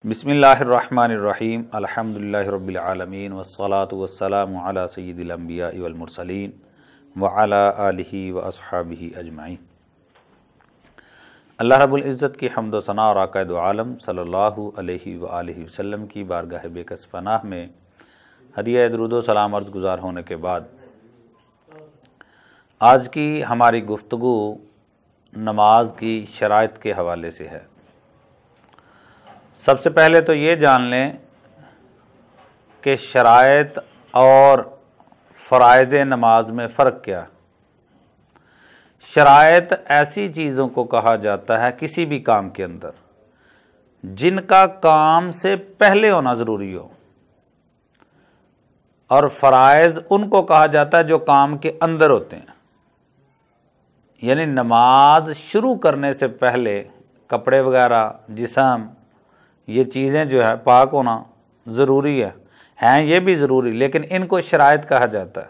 बिस्मिल्लाहिर्रहमानिर्रहीम अल्हम्दुलिल्लाहि रब्बिल आलमीन वस्सलातु वस्सलामु अला सय्यिदिल अंबियाइ वल मुरसलीन व अला आलिहि व अस्हाबिहि अजमाइन। अल्लाह रब्बुल इज़्ज़त की हम्द व सना और आक़ाए दो आलम सल्लल्लाहु अलैहि व आलिहि वसल्लम की बारगाह बेकस पनाह में हदिया दुरूद व सलाम अर्ज़ गुज़ार होने के बाद आज की हमारी गुफ्तगू नमाज की शराइत के हवाले से है। सबसे पहले तो ये जान लें कि शराइत और फ़राइज़ नमाज में फ़र्क क्या है। शराइत ऐसी चीज़ों को कहा जाता है किसी भी काम के अंदर जिनका काम से पहले होना ज़रूरी हो, और फ़राइज़ उनको कहा जाता है जो काम के अंदर होते हैं। यानी नमाज शुरू करने से पहले कपड़े वगैरह, जिस्म, ये चीज़ें जो है पाक होना ज़रूरी हैं ये भी ज़रूरी, लेकिन इनको शराइत कहा जाता है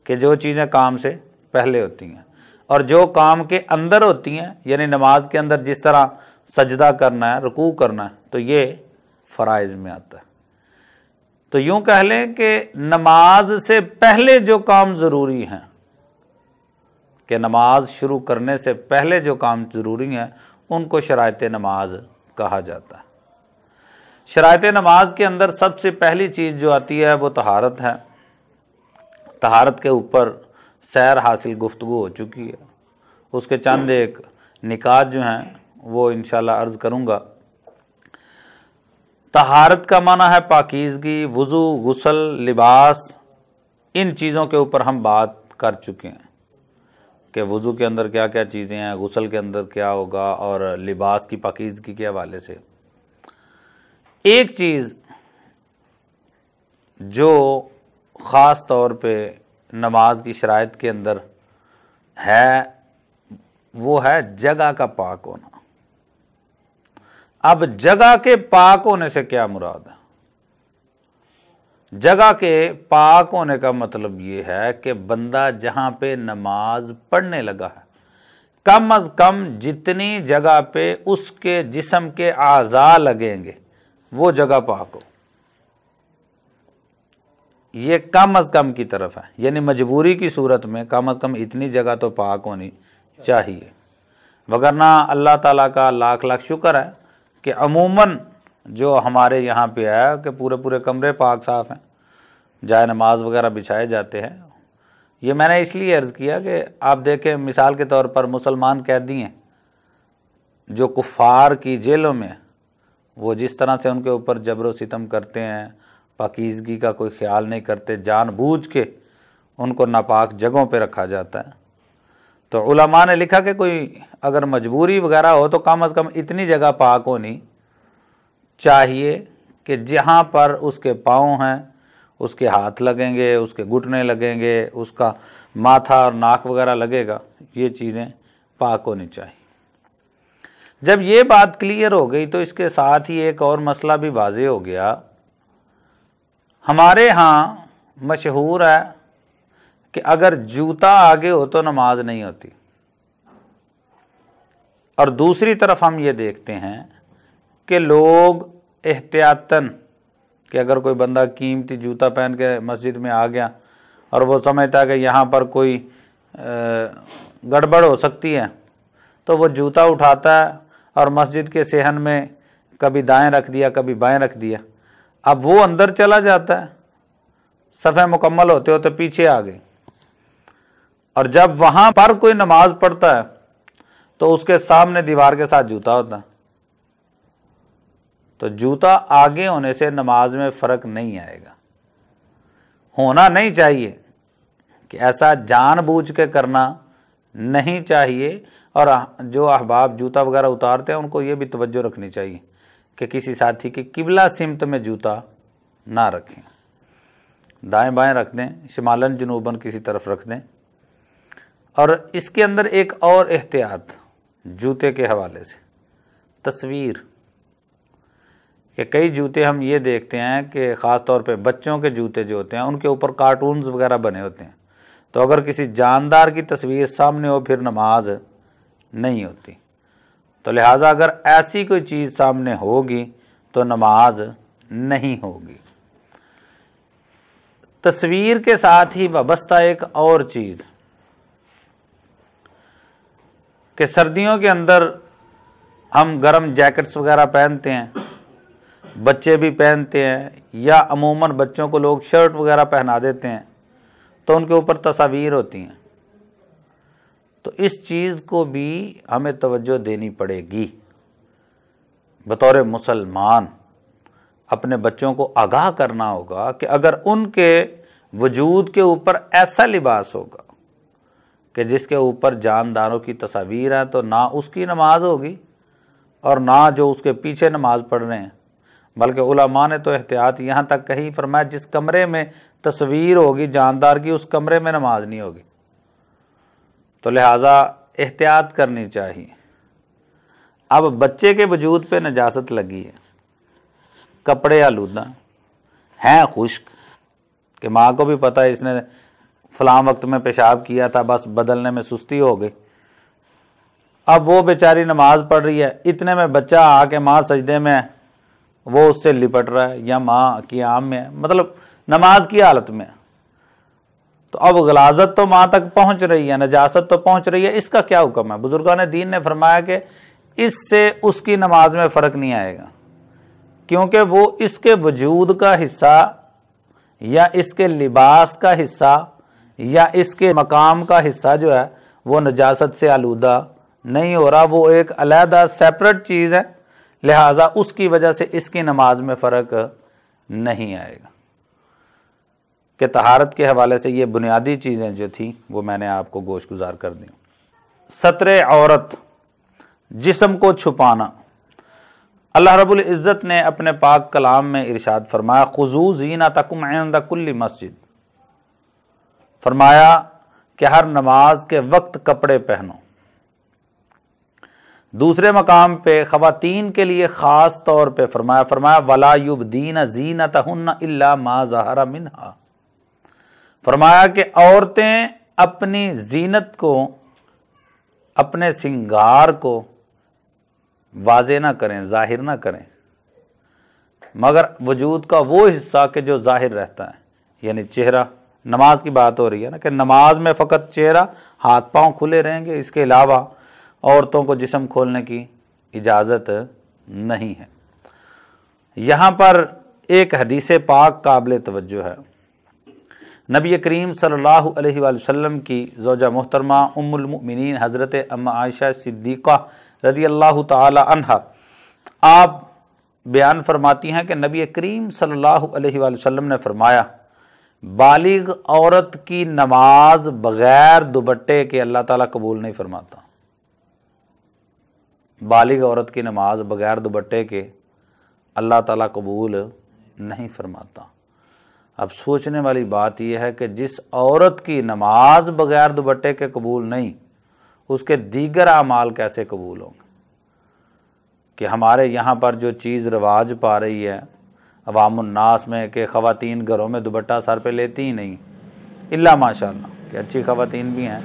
कि जो चीज़ें काम से पहले होती हैं और जो काम के अंदर होती हैं। यानी नमाज के अंदर जिस तरह सजदा करना है, रुकू करना है, तो ये फ़राइज़ में आता है। तो यूँ कह लें कि नमाज से पहले जो काम ज़रूरी हैं, कि नमाज शुरू करने से पहले जो काम ज़रूरी हैं, उनको शराइत नमाज कहा जाता है। शराइत नमाज के अंदर सबसे पहली चीज़ जो आती है वो तहारत है। तहारत के ऊपर सैर हासिल गुफ्तगू हो चुकी है, उसके चंद एक निकात जो हैं वो इंशाल्लाह अर्ज़ करूँगा। तहारत का माना है पाकीज़गी, वुज़ू, गुस्ल, लिबास। इन चीज़ों के ऊपर हम बात कर चुके हैं कि वुज़ू के अंदर क्या क्या चीज़ें हैं, गुस्ल के अंदर क्या होगा और लिबास की पाकीज़गी के हवाले से। एक चीज़ जो ख़ास तौर पे नमाज की शराइत के अंदर है वो है जगह का पाक होना। अब जगह के पाक होने से क्या मुराद है? जगह के पाक होने का मतलब ये है कि बंदा जहां पे नमाज पढ़ने लगा है, कम अज़ कम जितनी जगह पे उसके जिस्म के आज़ा लगेंगे वो जगह पाक हो। ये कम अज़ कम की तरफ है, यानी मजबूरी की सूरत में कम अज़ कम इतनी जगह तो पाक होनी चाहिए। वगरना अल्लाह ताला का लाख लाख शुक्र है कि अमूमन जो हमारे यहाँ पे है कि पूरे पूरे कमरे पाक साफ़ हैं, जाए नमाज वगैरह बिछाए जाते हैं। ये मैंने इसलिए अर्ज़ किया कि आप देखें, मिसाल के तौर पर मुसलमान कैदी हैं जो कुफ़ार की जेलों में, वो जिस तरह से उनके ऊपर जबर सितम करते हैं, पाकीज़गी का कोई ख्याल नहीं करते, जानबूझ के उनको नापाक जगहों पे रखा जाता है। तो उलमा ने लिखा कि कोई अगर मजबूरी वगैरह हो तो कम अज़ कम इतनी जगह पाक होनी चाहिए कि जहाँ पर उसके पाँव हैं, उसके हाथ लगेंगे, उसके घुटने लगेंगे, उसका माथा और नाक वगैरह लगेगा, ये चीज़ें पाक होनी चाहिए। जब ये बात क्लियर हो गई तो इसके साथ ही एक और मसला भी वाज़े हो गया। हमारे यहाँ मशहूर है कि अगर जूता आगे हो तो नमाज नहीं होती, और दूसरी तरफ हम ये देखते हैं कि लोग एहतियातन कि अगर कोई बंदा कीमती जूता पहन के मस्जिद में आ गया और वो समझता है कि यहाँ पर कोई गड़बड़ हो सकती है, तो वो जूता उठाता है और मस्जिद के सेहन में कभी दाएं रख दिया, कभी बाएं रख दिया। अब वो अंदर चला जाता है, सफ़े मुकम्मल होते होते पीछे आ गए, और जब वहाँ पर कोई नमाज पढ़ता है तो उसके सामने दीवार के साथ जूता होता है। तो जूता आगे होने से नमाज में फ़र्क नहीं आएगा, होना नहीं चाहिए कि ऐसा जानबूझ के करना नहीं चाहिए। और जो अहबाब जूता वगैरह उतारते हैं उनको ये भी तवज्जो रखनी चाहिए कि किसी साथी की किबला सिमत में जूता ना रखें, दाएं बाएं रख दें, शिमालन जनूबन किसी तरफ रख दें। और इसके अंदर एक और एहतियात जूते के हवाले से, तस्वीर कि कई जूते हम ये देखते हैं कि ख़ास तौर पे बच्चों के जूते जो होते हैं उनके ऊपर कार्टून्स वगैरह बने होते हैं, तो अगर किसी जानदार की तस्वीर सामने हो फिर नमाज नहीं होती। तो लिहाजा अगर ऐसी कोई चीज़ सामने होगी तो नमाज नहीं होगी। तस्वीर के साथ ही वाबस्ता एक और चीज कि सर्दियों के अंदर हम गर्म जैकेट्स वगैरह पहनते हैं, बच्चे भी पहनते हैं, या अमूमन बच्चों को लोग शर्ट वगैरह पहना देते हैं, तो उनके ऊपर तस्वीर होती हैं। तो इस चीज़ को भी हमें तवज्जो देनी पड़ेगी। बतौर मुसलमान अपने बच्चों को आगाह करना होगा कि अगर उनके वजूद के ऊपर ऐसा लिबास होगा कि जिसके ऊपर जानदारों की तस्वीर है, तो ना उसकी नमाज होगी और ना जो उसके पीछे नमाज पढ़ रहे हैं। बल्कि उलमा ने तो एहतियात यहाँ तक कही, फरमाया जिस कमरे में तस्वीर होगी जानदार की, उस कमरे में नमाज नहीं होगी। तो लिहाजा एहतियात करनी चाहिए। अब बच्चे के वजूद पे नजासत लगी है, कपड़े आलूदा हैं, खुश्क, कि माँ को भी पता है इसने फलां वक्त में पेशाब किया था, बस बदलने में सुस्ती हो गई। अब वो बेचारी नमाज पढ़ रही है, इतने में बच्चा आके माँ सजदे में है, वो उससे लिपट रहा है या माँ की आम में है, मतलब नमाज की हालत में। तो अब गलाजत तो माँ तक पहुंच रही है, नजासत तो पहुंच रही है, इसका क्या हुक्म है? बुजुर्गान दीन ने फरमाया कि इससे उसकी नमाज में फ़र्क नहीं आएगा, क्योंकि वो इसके वजूद का हिस्सा या इसके लिबास का हिस्सा या इसके मकाम का हिस्सा जो है वो नजासत से आलूदा नहीं हो रहा, वो एक अलहदा सेपरेट चीज़ है। लिहाजा उसकी वजह से इसकी नमाज में फ़र्क नहीं आएगा। कि तहारत के हवाले से ये बुनियादी चीज़ें जो थी वो मैंने आपको गोशगुजार कर दी। सत्रे औरत, जिस्म को छुपाना। अल्लाह रब्बुल इज़्ज़त ने अपने पाक कलाम में इरशाद फरमाया, खुज़ू ज़ीनतकुम इंद कुल्ली मस्जिद। फरमाया कि हर नमाज के वक्त कपड़े पहनो। दूसरे मकाम पे ख़वातीन के लिए ख़ास तौर पे फरमाया वला युबदीन ज़ीनतहुन्ना इल्ला मा ज़हरा मिन्हा। फरमाया कि औरतें अपनी जीनत को, अपने सिंगार को वाज़े ना करें, जाहिर ना करें, मगर वजूद का वो हिस्सा कि जो जाहिर रहता है, यानी चेहरा। नमाज की बात हो रही है ना, कि नमाज में फ़कत चेहरा, हाथ पांव खुले रहेंगे, इसके अलावा औरतों को जिस्म खोलने की इजाज़त नहीं है। यहाँ पर एक हदीस पाक काबिल तवज्जो है। नबी करीम सल्लल्लाहु अलैहि वसल्लम की ज़ौजा मोहतरमा उम्मुल मुमिनीन हज़रत अम्मा आयशा सिद्दीक़ा रज़ियल्लाहु ताला अन्हा, आप बयान फरमाती हैं कि नबी करीम सल्लल्लाहु अलैहि वसल्लम ने फरमाया, बालिग औरत की नमाज बगैर दुपट्टे के अल्लाह ताला कबूल नहीं फरमाता। बालिग औरत की नमाज बगैर दुपट्टे के अल्लाह ताला कबूल नहीं फरमाता। अब सोचने वाली बात यह है कि जिस औरत की नमाज बगैर दुपट्टे के कबूल नहीं, उसके दीगर अमाल कैसे कबूल होंगे? कि हमारे यहाँ पर जो चीज़ रवाज पा रही है अवामुन्नास में कि ख़वातीन घरों में दुपट्टा सर पे लेती ही नहीं, इल्ला माशाअल्लाह कि अच्छी ख़वातीन भी हैं,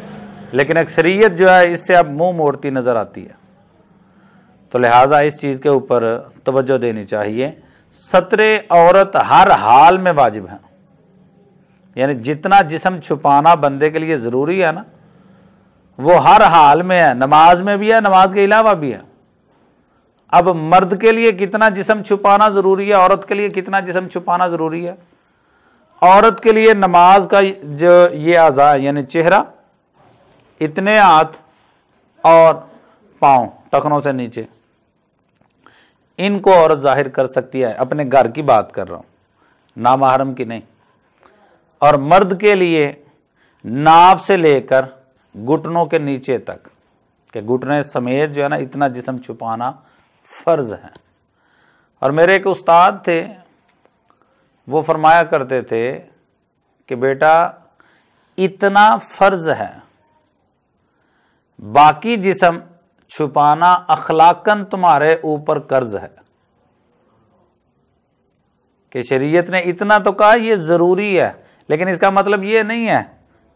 लेकिन अक्सरियत जो है इससे अब मुंह मोड़ती नज़र आती है। तो लिहाजा इस चीज़ के ऊपर तवज्जो देनी चाहिए। सत्रे औरत हर हाल में वाजिब है, यानी जितना जिस्म छुपाना बंदे के लिए ज़रूरी है ना, वो हर हाल में है, नमाज में भी है, नमाज के अलावा भी है। अब मर्द के लिए कितना जिस्म छुपाना ज़रूरी है, औरत के लिए कितना जिस्म छुपाना ज़रूरी है? औरत के लिए नमाज का जो ये आज़ा यानी चेहरा, इतने हाथ और पाँव टखनों से नीचे, इनको औरत जाहिर कर सकती है। अपने घर की बात कर रहा हूँ, नामहरम की नहीं। और मर्द के लिए नाभ से लेकर घुटनों के नीचे तक, के घुटने समेत जो है ना, इतना जिस्म छुपाना फ़र्ज है। और मेरे एक उस्ताद थे, वो फरमाया करते थे कि बेटा इतना फ़र्ज है, बाकी जिस्म छुपाना अखलाकन तुम्हारे ऊपर कर्ज है। कि शरीयत ने इतना तो कहा, ये ज़रूरी है, लेकिन इसका मतलब ये नहीं है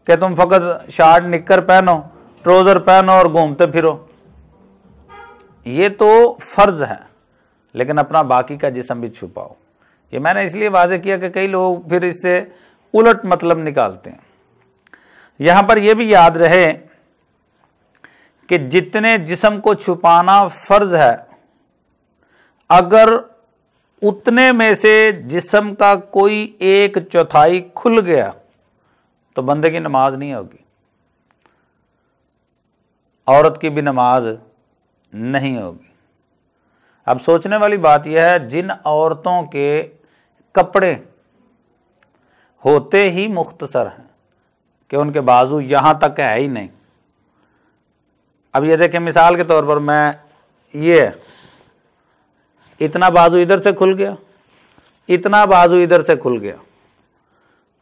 कि तुम फ़कत शर्ट निक्कर पहनो, ट्राउज़र पहनो और घूमते फिरो। ये तो फ़र्ज है। लेकिन अपना बाकी का जिस्म भी छुपाओ। ये मैंने इसलिए वाज़ेह किया कि कई लोग फिर इससे उलट मतलब निकालते हैं। यहां पर यह भी याद रहे कि जितने जिस्म को छुपाना फर्ज है, अगर उतने में से जिस्म का कोई 1/4 खुल गया तो बंदे की नमाज नहीं होगी, औरत की भी नमाज नहीं होगी। अब सोचने वाली बात यह है, जिन औरतों के कपड़े होते ही मुख्तसर हैं कि उनके बाजू यहां तक है ही नहीं। अब ये देखें, मिसाल के तौर पर मैं ये इतना बाजू इधर से खुल गया, इतना बाजू इधर से खुल गया।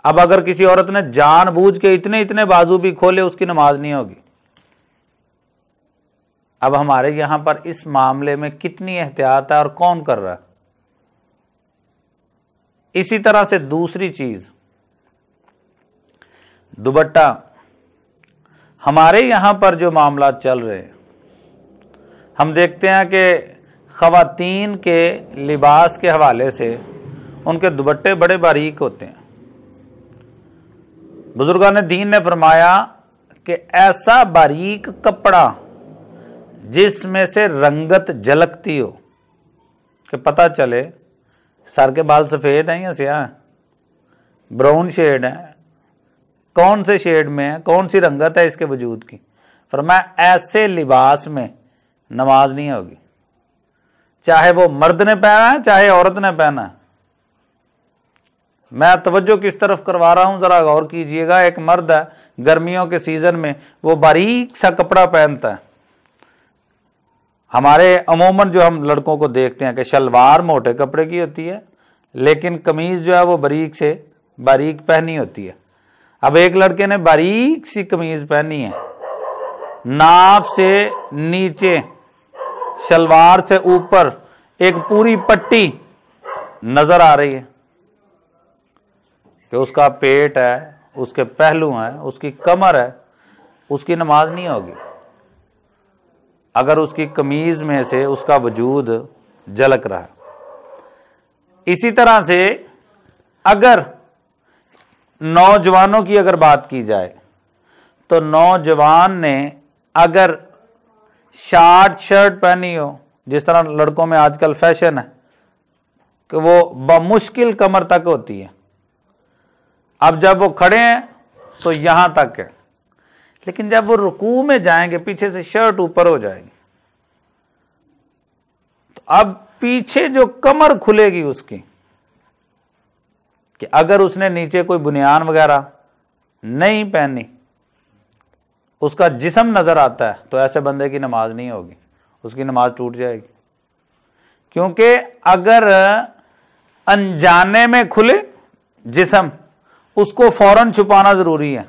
अब अगर किसी औरत ने जानबूझ के इतने इतने बाजू भी खोले, उसकी नमाज नहीं होगी। अब हमारे यहां पर इस मामले में कितनी एहतियात है और कौन कर रहा है? इसी तरह से दूसरी चीज, दुपट्टा। हमारे यहां पर जो मामला चल रहे हैं, हम देखते हैं कि ख़वातीन के लिबास के हवाले से उनके दुपट्टे बड़े बारीक होते हैं। बुजुर्गान दीन ने फरमाया कि ऐसा बारीक कपड़ा जिसमें से रंगत झलकती हो, कि पता चले सर के बाल सफ़ेद हैं या स्याह हैं, ब्राउन शेड है, कौन से शेड में है, कौन सी रंगत है इसके वजूद की। फरमाया ऐसे लिबास में नमाज नहीं होगी, चाहे वो मर्द ने पहना है चाहे औरत ने पहना है। मैं तवज्जो किस तरफ करवा रहा हूं, जरा गौर कीजिएगा। एक मर्द है, गर्मियों के सीजन में वो बारीक सा कपड़ा पहनता है। हमारे अमूमन जो हम लड़कों को देखते हैं कि शलवार मोटे कपड़े की होती है, लेकिन कमीज जो है वो बारीक से बारीक पहनी होती है। अब एक लड़के ने बारीक सी कमीज पहनी है, नाफ से नीचे शलवार से ऊपर एक पूरी पट्टी नजर आ रही है कि उसका पेट है, उसके पहलू हैं, उसकी कमर है, उसकी नमाज नहीं होगी अगर उसकी कमीज में से उसका वजूद झलक रहा है। इसी तरह से अगर नौजवानों की अगर बात की जाए तो नौजवान ने अगर शॉर्ट शर्ट पहनी हो, जिस तरह लड़कों में आजकल फैशन है कि वो बमुश्किल कमर तक होती है, अब जब वो खड़े हैं तो यहां तक है, लेकिन जब वो रुकू में जाएंगे पीछे से शर्ट ऊपर हो जाएगी, तो अब पीछे जो कमर खुलेगी उसकी, कि अगर उसने नीचे कोई बुनियान वगैरह नहीं पहनी, उसका जिस्म नजर आता है, तो ऐसे बंदे की नमाज नहीं होगी, उसकी नमाज टूट जाएगी। क्योंकि अगर अनजाने में खुले जिस्म, उसको फौरन छुपाना जरूरी है,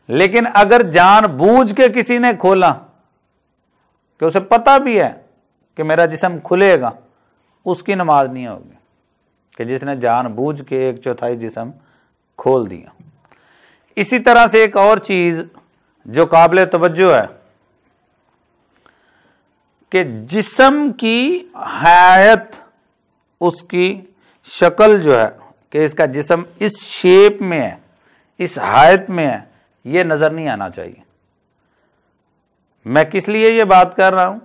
लेकिन अगर जानबूझ के किसी ने खोला कि उसे पता भी है कि मेरा जिस्म खुलेगा, उसकी नमाज नहीं होगी, कि जिसने जानबूझ के 1/4 जिस्म खोल दिया। इसी तरह से एक और चीज जो काबिल तवज्जो है कि जिस्म की हैयत, उसकी शक्ल जो है कि इसका जिस्म इस शेप में है, इस हायत में है, ये नजर नहीं आना चाहिए। मैं किस लिए ये बात कर रहा हूं?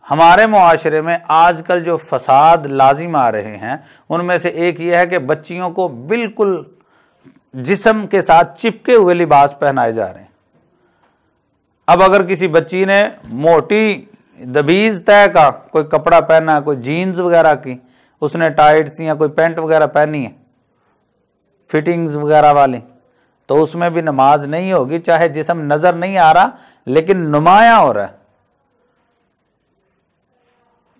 हमारे मुआशरे में आजकल जो फसाद लाजिम आ रहे हैं, उनमें से एक ये है कि बच्चियों को बिल्कुल जिस्म के साथ चिपके हुए लिबास पहनाए जा रहे हैं। अब अगर किसी बच्ची ने मोटी दबीज तय का कोई कपड़ा पहना, कोई जीन्स वगैरह की, उसने टाइट्स या कोई पैंट वगैरह पहनी है फिटिंग्स वगैरह वाली, तो उसमें भी नमाज नहीं होगी, चाहे जिस्म नजर नहीं आ रहा लेकिन नुमाया हो रहा है।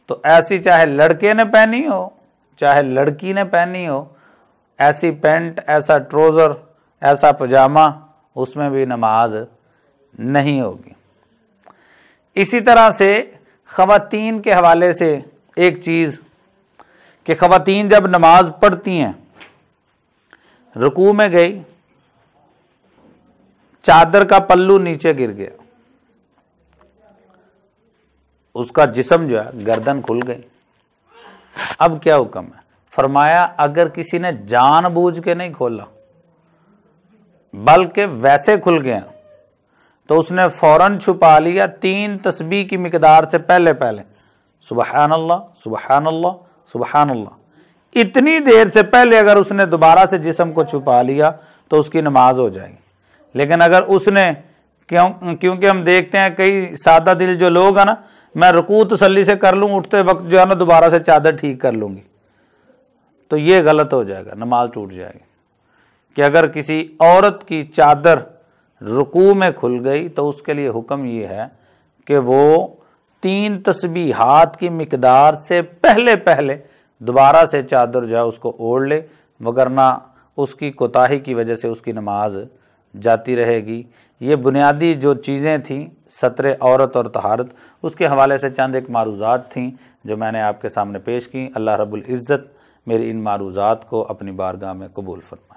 तो ऐसी चाहे लड़के ने पहनी हो चाहे लड़की ने पहनी हो, ऐसी पैंट, ऐसा ट्राउजर, ऐसा पजामा, उसमें भी नमाज नहीं होगी। इसी तरह से ख़वातीन के हवाले से एक चीज कि ख़वातीन जब नमाज पढ़ती हैं, रुकू में गई, चादर का पल्लू नीचे गिर गया, उसका जिस्म जो है गर्दन खुल गई, अब क्या हुक्म है? फरमाया अगर किसी ने जानबूझ के नहीं खोला बल्कि वैसे खुल गया तो उसने फौरन छुपा लिया 3 तस्बीह की मिकदार से पहले पहले, सुबहान अल्लाह सुबहान अल्लाह सुबहान अल्लाह। इतनी देर से पहले अगर उसने दोबारा से जिस्म को छुपा लिया तो उसकी नमाज हो जाएगी। लेकिन अगर उसने क्योंकि हम देखते हैं कई सादा दिल जो लोग हैं ना, मैं रुकू तसल्ली से कर लूँ, उठते वक्त जो है ना दोबारा से चादर ठीक कर लूँगी, तो ये गलत हो जाएगा, नमाज टूट जाएगी। कि अगर किसी औरत की चादर रुकू में खुल गई तो उसके लिए हुक्म ये है कि वो 3 तस्बीहात की मिकदार से पहले पहले दोबारा से चादर जो है उसको ओढ़ ले, वगरना उसकी कोताही की वजह से उसकी नमाज जाती रहेगी। ये बुनियादी जो चीज़ें थीं सत्रे औरत और तहारत, उसके हवाले से चंद एक मारूज़ात थीं जो मैंने आपके सामने पेश की। अल्लाह रब्बुल इज़्ज़त मेरी इन मारूज़ात को अपनी बारगाह में कबूल फरमाए।